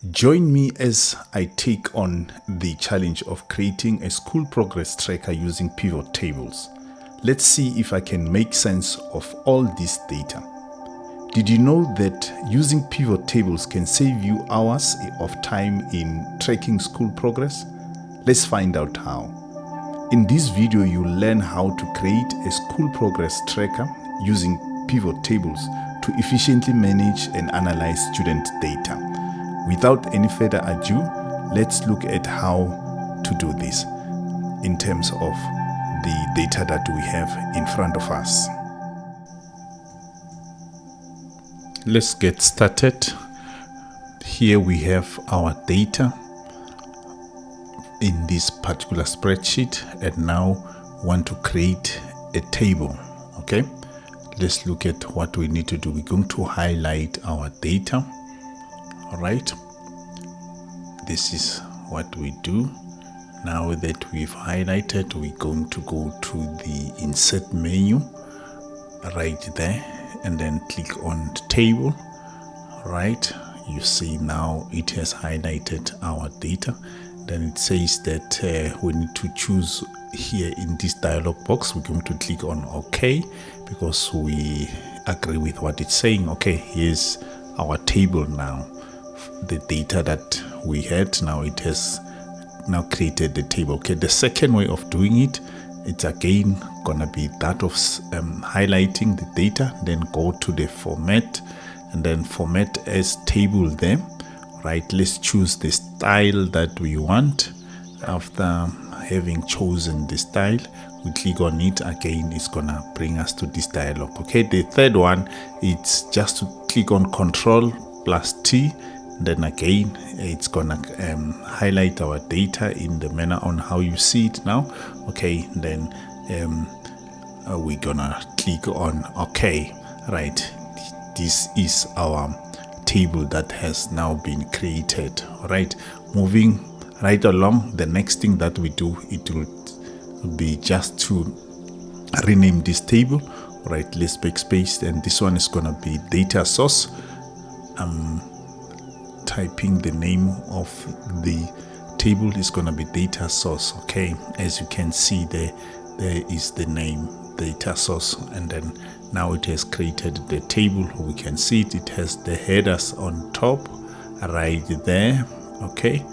Join me as I take on the challenge of creating a school progress tracker using pivot tables. Let's see if I can make sense of all this data. Did you know that using pivot tables can save you hours of time in tracking school progress? Let's find out how. In this video, you'll learn how to create a school progress tracker using pivot tables to efficiently manage and analyze student data. Without any further ado, let's look at how to do this in terms of the data that we have in front of us. Let's get started. Here we have our data in this particular spreadsheet, and now want to create a table. Okay, let's look at what we need to do. We're going to highlight our data. All right, this is what we do. Now that we've highlighted, we're going to go to the insert menu right there and then click on table. All right, you see now it has highlighted our data. Then it says that we need to choose here in this dialog box. We're going to click on OK because we agree with what it's saying. Okay, here's our table now. The data that we had, now it has now created the table. Okay, the second way of doing it, it's again gonna be that of highlighting the data, then go to the format and then format as table there. Right, let's choose the style that we want. After having chosen the style, we click on it again. It's gonna bring us to this dialog. Okay, the third one, it's just to click on Ctrl+T. Then again, it's gonna highlight our data in the manner on how you see it now. Okay, then we're gonna click on OK. Right, this is our table that has now been created. All right, moving right along, the next thing that we do, it will be just to rename this table. All right, let's backspace, and this one is gonna be data source. Typing the name of the table is going to be data source. Okay, as you can see there is the name data source, and then now it has created the table. We can see it has the headers on top right there. Okay,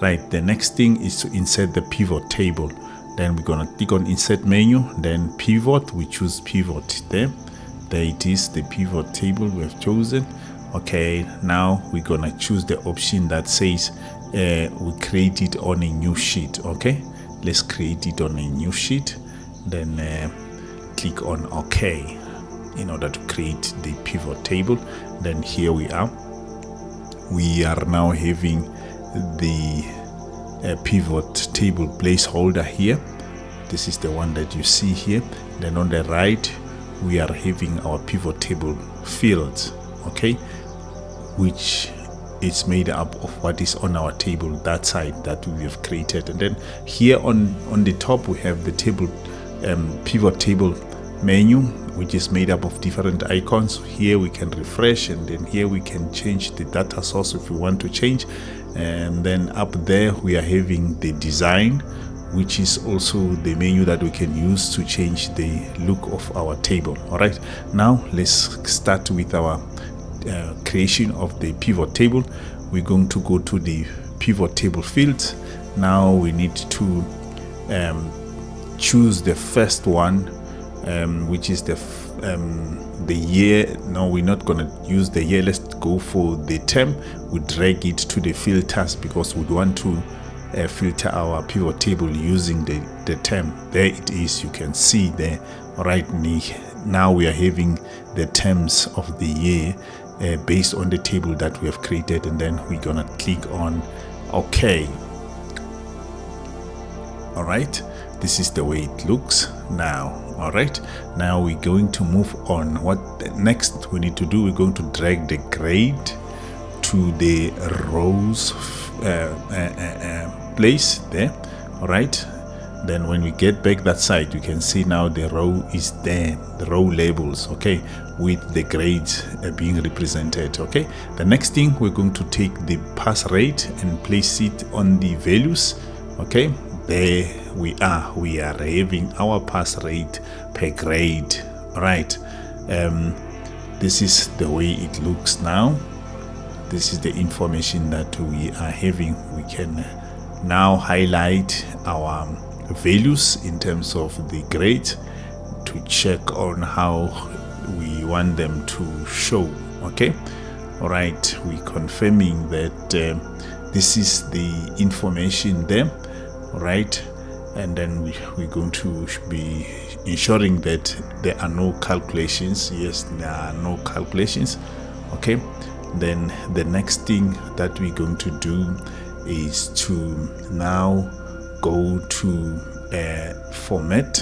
right, the next thing is to insert the pivot table. Then we're going to click on insert menu, then pivot. We choose pivot there it is, the pivot table we have chosen. Okay, now we're gonna choose the option that says we create it on a new sheet. Okay, let's create it on a new sheet, then click on OK in order to create the pivot table. Then here we are now having the pivot table placeholder here. This is the one that you see here. Then on the right we are having our pivot table fields. Okay, which is made up of what is on our table, that side that we have created. And then here on the top we have the table pivot table menu, which is made up of different icons. Here we can refresh, and then here we can change the data source if we want to change. And then up there we are having the design, which is also the menu that we can use to change the look of our table. All right, now let's start with our creation of the pivot table. We're going to go to the pivot table fields. Now we need to choose the first one, which is the year. No, we're not going to use the year. Let's go for the term. We drag it to the filters because we want to filter our pivot table using the term. There it is, you can see there. All right, now we are having the terms of the year based on the table that we have created, and then we're gonna click on OK. All right, this is the way it looks now. All right, now we're going to move on. What next we need to do, we're going to drag the grade to the rows place there. All right, Then when we get back that side, you can see now the row is there, the row labels, okay, with the grades being represented. Okay, the next thing, we're going to take the pass rate and place it on the values. Okay, there we are having our pass rate per grade. All right, this is the way it looks now. This is the information that we are having. We can now highlight our values in terms of the grade to check on how we want them to show. Okay, all right, we confirming that this is the information there. All right, and then we're going to be ensuring that there are no calculations. Yes, there are no calculations. Okay, then the next thing that we're going to do is to now go to format,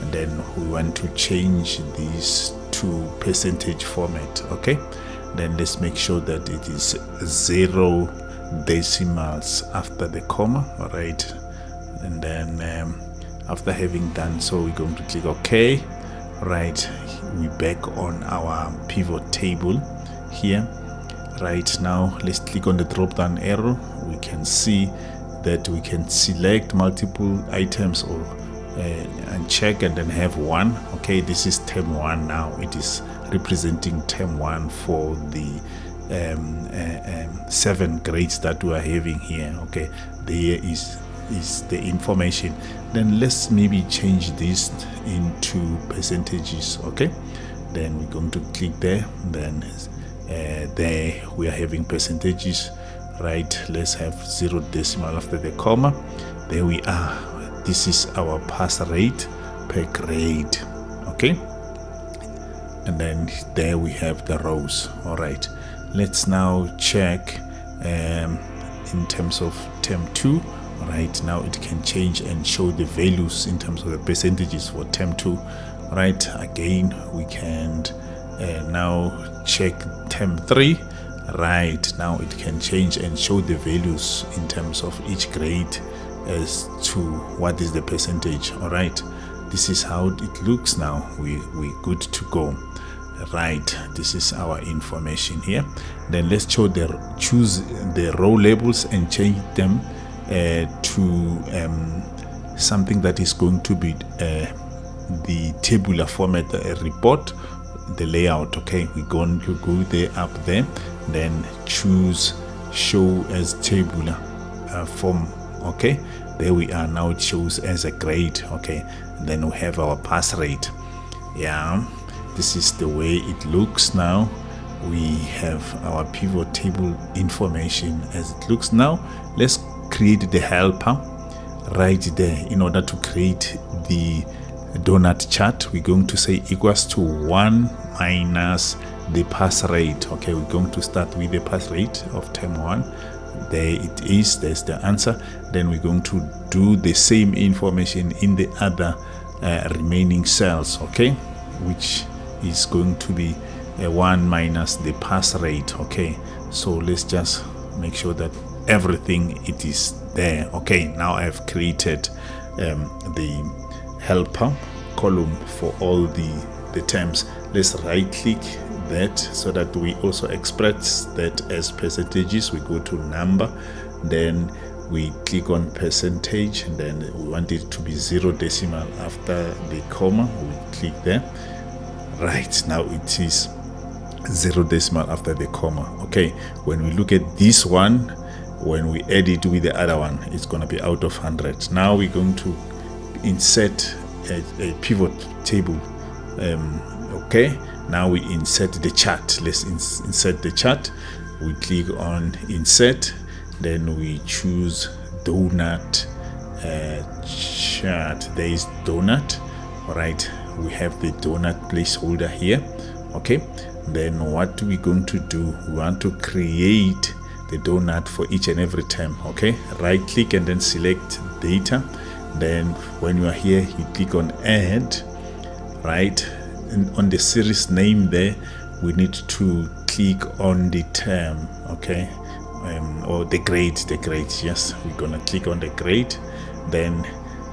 and then we want to change this to percentage format. Okay, then let's make sure that it is 0 decimals after the comma. All right, and then after having done so, we're going to click OK. Right, we're back on our pivot table here. Right, now let's click on the drop down arrow. We can see that we can select multiple items or and check and then have one. Okay, this is term 1 now. It is representing term 1 for the 7 grades that we are having here. Okay, there is the information. Then let's maybe change this into percentages. Okay, then we're going to click there. Then there we are having percentages. Right, let's have 0 decimal after the comma. There we are. This is our pass rate per grade. Okay, and then there we have the rows. All right, let's now check in terms of term 2. Right, now it can change and show the values in terms of the percentages for term 2. Right, again we can now check term 3. Right, now it can change and show the values in terms of each grade as to what is the percentage. All right, this is how it looks now. We're good to go. Right, this is our information here. Then let's choose the row labels and change them to something that is going to be the tabular format report, the layout. Okay, we're going to go there, up there, then choose show as tabular form. Okay, there we are. Now it shows as a grade. Okay, and then we have our pass rate. Yeah, this is the way it looks now. We have our pivot table information as it looks now. Let's create the helper right there. In order to create the donut chart, we're going to say equals to 1 minus the pass rate. Okay, we're going to start with the pass rate of term 1. There it is. There's the answer. Then we're going to do the same information in the other remaining cells. Okay, which is going to be 1 minus the pass rate. Okay, so let's just make sure that everything it is there. Okay, now I've created the helper column for all the terms. Let's right click that so that we also express that as percentages. We go to number, then we click on percentage, and then we want it to be 0 decimal after the comma. We click there. Right, now it is 0 decimal after the comma. Okay, when we look at this one, when we add it with the other one, it's going to be out of 100. Now we're going to insert a pivot table. Okay, now we insert the chart. Let's insert the chart. We click on insert, then we choose donut chart. There is donut. All right, we have the donut placeholder here. Okay, then what we're going to do, we want to create the donut for each and every term. Okay, right click and then select data. Then when you are here, you click on add. Right, and on the series name there, we need to click on the term. Okay, or the grade. Yes, we're gonna click on the grade. Then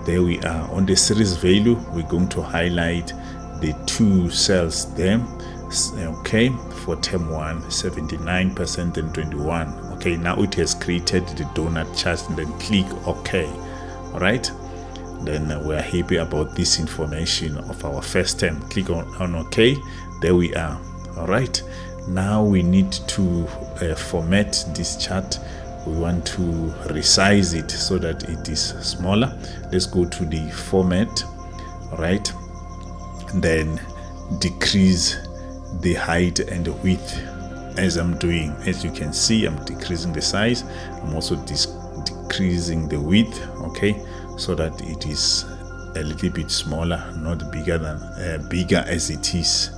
There we are. On the series value, we're going to highlight the 2 cells there. Okay, for term 1, 79% and 21. Okay, now it has created the donut chart, and then click OK. All right, then we're happy about this information of our first term. Click on OK. There we are. All right, now we need to format this chart. We want to resize it so that it is smaller. Let's go to the format. All right, and then decrease the height and the width as I'm doing. As you can see, I'm decreasing the size. I'm also decreasing the width, okay, so that it is a little bit smaller, not bigger than bigger as it is.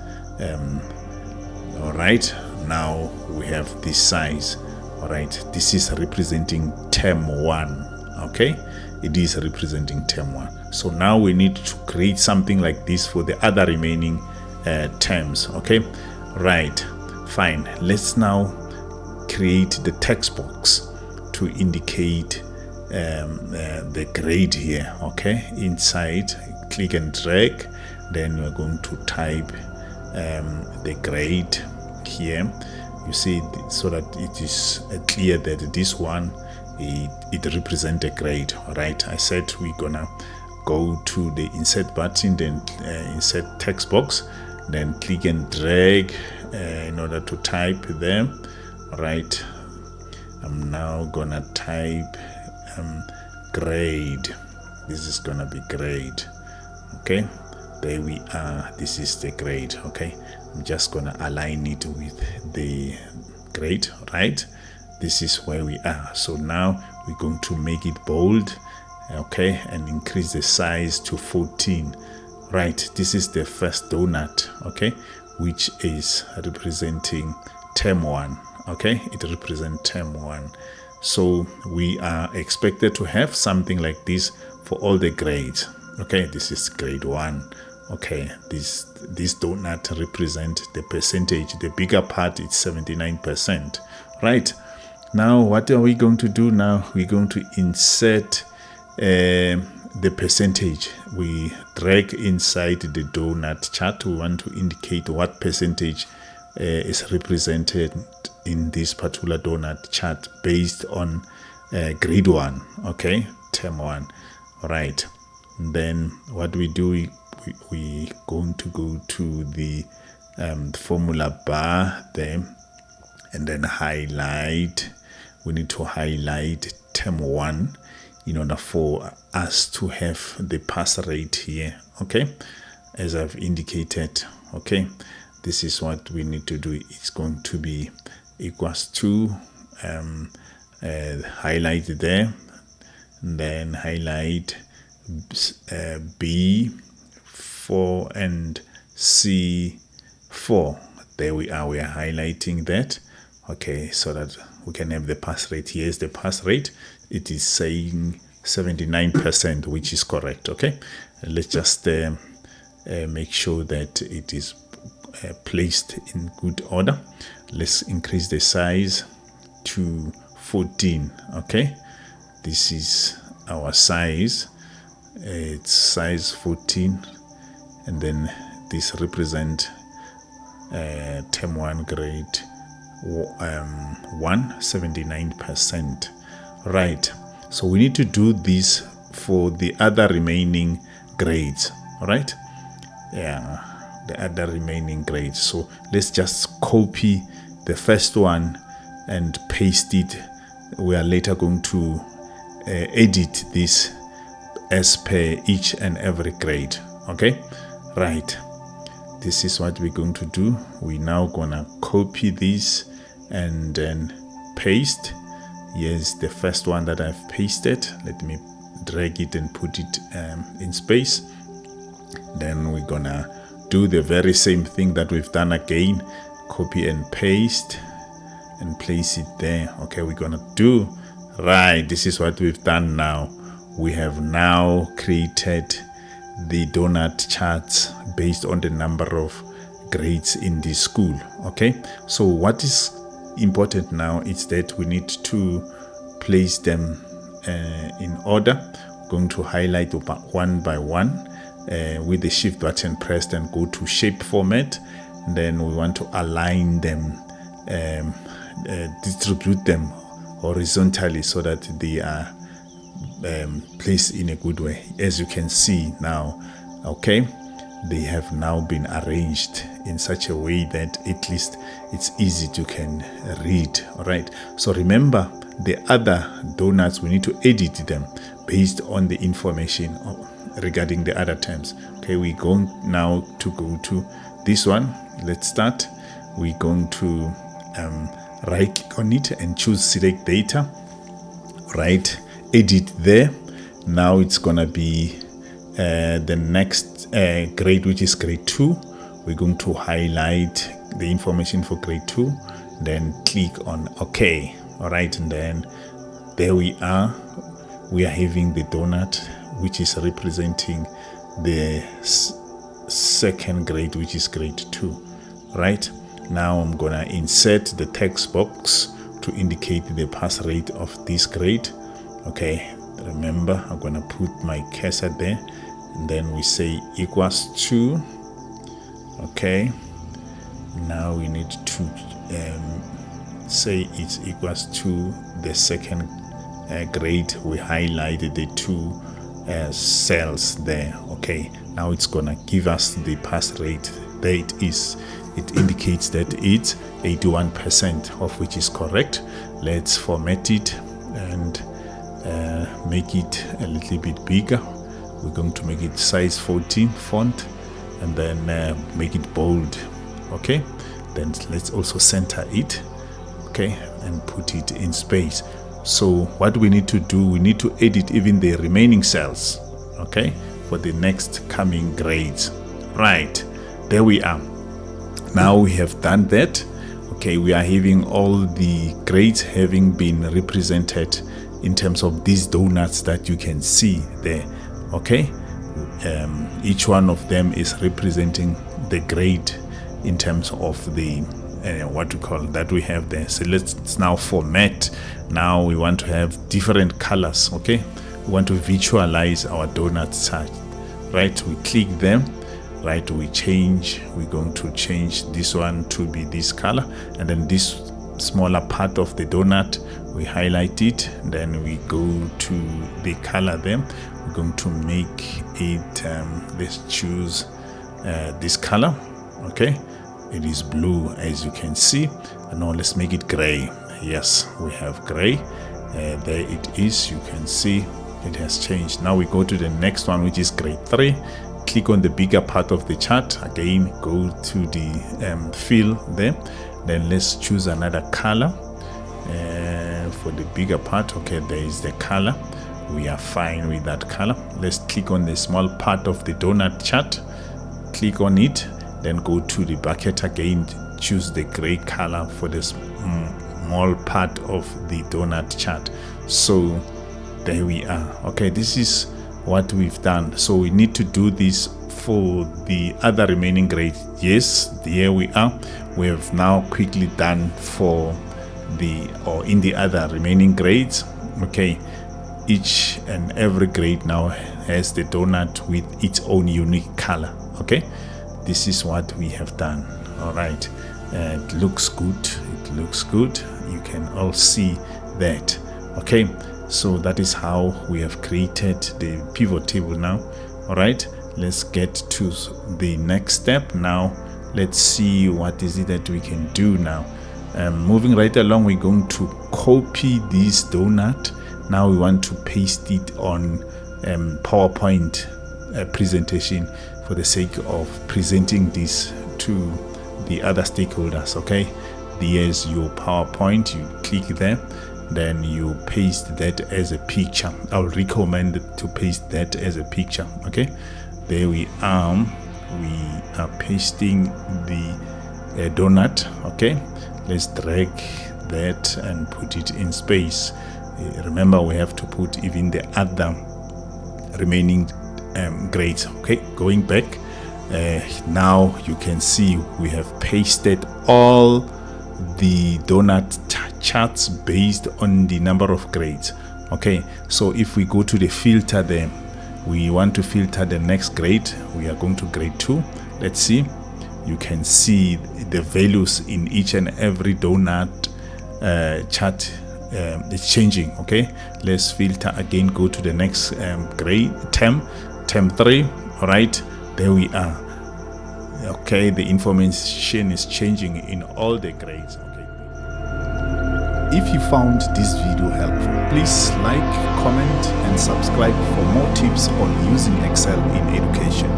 All right, now we have this size. All right, this is representing term 1. Okay, it is representing term 1. So now we need to create something like this for the other remaining terms. Okay, right, fine. Let's now create the text box to indicate the grade here. Okay, inside, click and drag, then we're going to type the grade here. You see, so that it is clear that this one it represents a grade. All right, I said we're gonna go to the insert button, then insert text box, then click and drag in order to type them. All right, I'm now gonna type grade. This is gonna be grade. Okay, there we are. This is the grade. Okay, I'm just gonna align it with the grade. Right, this is where we are. So now we're going to make it bold, okay, and increase the size to 14. Right, this is the first donut, okay, which is representing term 1. Okay, it represents term 1. So we are expected to have something like this for all the grades. Okay, this is grade 1. Okay, this donut represent the percentage. The bigger part is 79%. Right, now what are we going to do now? We're going to insert the percentage. We drag inside the donut chart. We want to indicate what percentage is represented in this particular donut chart based on grade 1. Okay, term 1. All right, and then what we do, we going to go to the formula bar there, and then highlight. We need to highlight term 1 in order for us to have the pass rate here. Okay, as I've indicated. Okay, this is what we need to do. It's going to be equals to highlight there, and then highlight B4 and C4. There we are. We are highlighting that. Okay, so that we can have the pass rate. Here's the pass rate. It is saying 79%, which is correct. Okay, let's just make sure that it is placed in good order. Let's increase the size to 14. Okay, this is our size. It's size 14, and then this represent term 1 grade 1, 79%. Right, so we need to do this for the other remaining grades. All right, yeah, the other remaining grades. So let's just copy the first one and paste it. We are later going to edit this as per each and every grade. Okay, right, this is what we're going to do. We're now gonna copy this and then paste. Here's the first one that I've pasted. Let me drag it and put it in space. Then we're gonna do the very same thing that we've done again. Copy and paste and place it there. Okay, we're gonna do right. This is what we've done now. We have now created the donut charts based on the number of grades in this school. Okay, so what is important now is that we need to place them in order. We're going to highlight one by one with the shift button pressed and go to shape format. Then we want to align them, distribute them horizontally so that they are placed in a good way. As you can see now, okay, they have now been arranged in such a way that at least it's easy to can read. All right, so remember the other donuts, we need to edit them based on the information regarding the other terms. Okay, we're going now to go to this one. Let's start. We're going to right click on it and choose select data, right, edit there. Now it's gonna be the next grade, which is grade 2. We're going to highlight the information for grade 2, then click on OK. All right, and then there we are having the donut which is representing the second grade, which is grade 2. Right, now I'm gonna insert the text box to indicate the pass rate of this grade. Okay, remember I'm gonna put my cursor there, and then we say equals to. Okay, now we need to say it's equals to the second grade. We highlighted the 2 cells there. Okay, now it's gonna give us the pass rate. There it is. It indicates that it's 81%, of which is correct. Let's format it and make it a little bit bigger. We're going to make it size 14 font, and then make it bold. Okay, then let's also center it, okay, and put it in space. So what we need to do, we need to edit even the remaining cells, okay, for the next coming grades. Right, there we are. Now we have done that. Okay, we are having all the grades having been represented in terms of these donuts that you can see there. Okay, each one of them is representing the grade in terms of the what we call that we have there. So let's now format. Now we want to have different colors. Okay, we want to visualize our donut chart. Right, we click them. Right, we're going to change this one to be this color, and then this smaller part of the donut we highlight it, then we go to the color there. We're going to make it let's choose this color. Okay, it is blue, as you can see, and now let's make it gray. Yes, we have gray. There it is. You can see it has changed. Now we go to the next one, which is grade 3. Click on the bigger part of the chart. Again, go to the fill there. Then let's choose another color for the bigger part. Okay, there is the color. We are fine with that color. Let's click on the small part of the donut chart. Click on it. Then go to the bucket again. Choose the gray color for the small part of the donut chart. So there we are. Okay, this is what we've done. So we need to do this for the other remaining grades. Yes, here we are. We have now quickly done for in the other remaining grades. Okay, each and every grade now has the donut with its own unique color. Okay, this is what we have done. All right, it looks good. It looks good. You can all see that. Okay, so that is how we have created the pivot table now. All right, let's get to the next step now. Let's see what is it that we can do now. Moving right along, we're going to copy this donut. Now we want to paste it on PowerPoint presentation for the sake of presenting this to the other stakeholders. Okay, there's your PowerPoint. You click there, then you paste that as a picture. I'll recommend to paste that as a picture. Okay, there we are. We are pasting the donut. Okay, let's drag that and put it in space. Remember, we have to put even the other remaining grades. Okay, going back, now you can see we have pasted all the donut charts based on the number of grades. Okay, so if we go to the filter there, we want to filter the next grade. We are going to grade 2. Let's see. You can see the values in each and every donut chart is changing. Okay, let's filter again, go to the next grade, term 3. All right, there we are. Okay, the information is changing in all the grades. Okay, if you found this video helpful, please like, comment and subscribe for more tips on using Excel in education.